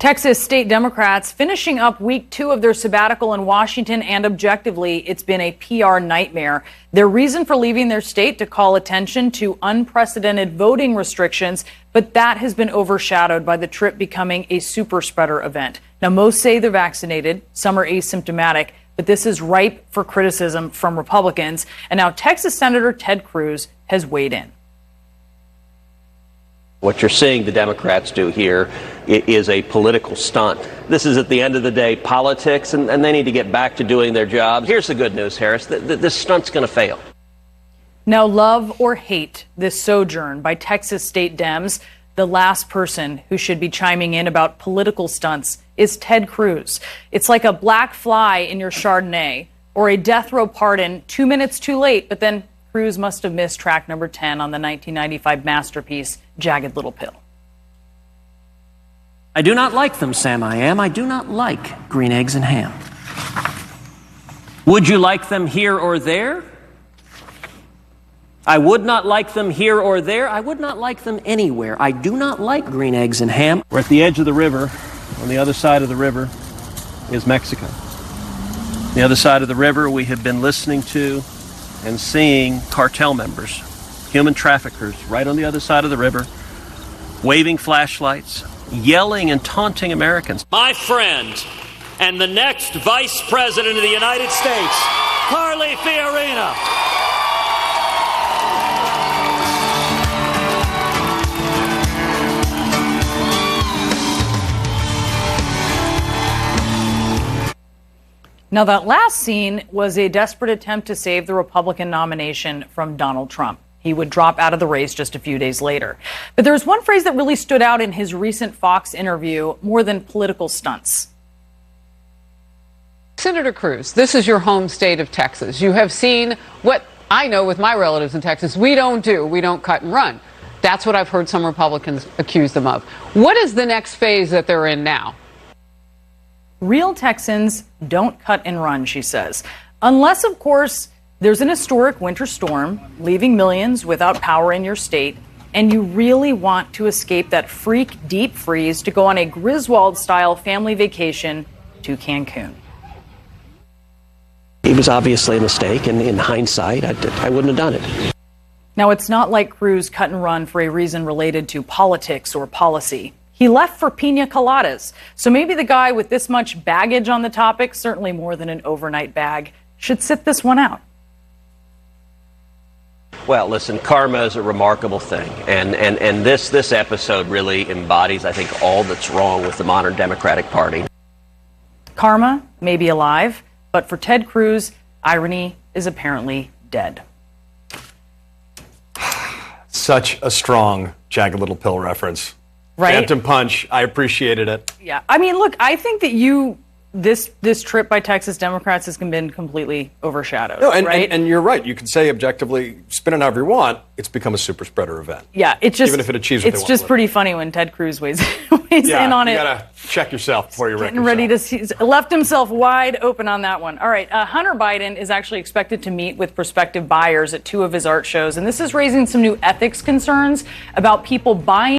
Texas state Democrats finishing up week 2 of their sabbatical in Washington, and objectively, it's been a PR nightmare. Their reason for leaving their state to call attention to unprecedented voting restrictions, but that has been overshadowed by the trip becoming a super spreader event. Now, most say they're vaccinated, some are asymptomatic, but this is ripe for criticism from Republicans. And now Texas Senator Ted Cruz has weighed in. What you're seeing the Democrats do here is a political stunt. This is, at the end of the day, politics, and they need to get back to doing their jobs. Here's the good news, Harris. This stunt's going to fail. Now, love or hate this sojourn by Texas state Dems, the last person who should be chiming in about political stunts is Ted Cruz. It's like a black fly in your Chardonnay or a death row pardon 2 minutes too late, but then Cruz must have missed track number 10 on the 1995 masterpiece, Jagged Little Pill. I do not like them, Sam I Am. I do not like green eggs and ham. Would you like them here or there? I would not like them here or there. I would not like them anywhere. I do not like green eggs and ham. We're at the edge of the river. On the other side of the river is Mexico. On the other side of the river, we have been listening to and seeing cartel members, human traffickers, right on the other side of the river, waving flashlights, yelling and taunting Americans. My friend and the next Vice President of the United States, Carly Fiorina. Now, that last scene was a desperate attempt to save the Republican nomination from Donald Trump. He would drop out of the race just a few days later. But there was one phrase that really stood out in his recent Fox interview more than political stunts. Senator Cruz, this is your home state of Texas. You have seen what I know with my relatives in Texas we don't do. We don't cut and run. That's what I've heard some Republicans accuse them of. What is the next phase that they're in now? Real Texans don't cut and run, she says. Unless, of course, there's an historic winter storm leaving millions without power in your state, and you really want to escape that freak deep freeze to go on a Griswold-style family vacation to Cancun. It was obviously a mistake, and in hindsight, I wouldn't have done it. Now, it's not like Cruz cut and run for a reason related to politics or policy. He left for pina coladas. So maybe the guy with this much baggage on the topic, certainly more than an overnight bag, should sit this one out. Well, listen, karma is a remarkable thing. And this episode really embodies, I think, all that's wrong with the modern Democratic Party. Karma may be alive, but for Ted Cruz, irony is apparently dead. Such a strong Jagged Little Pill reference. Right? Phantom punch. I appreciated it. Yeah. I mean, look, I think that this trip by Texas Democrats has been completely overshadowed. No, right? and you're right. You can say objectively, spin it however you want, it's become a super spreader event. Yeah, it's just, even if it achieves what they it's want just to pretty funny when Ted Cruz weighs in on it. You got to check yourself before you wreck Getting ready to see, left himself wide open on that one. All right, Hunter Biden is actually expected to meet with prospective buyers at 2 of his art shows, and this is raising some new ethics concerns about people buying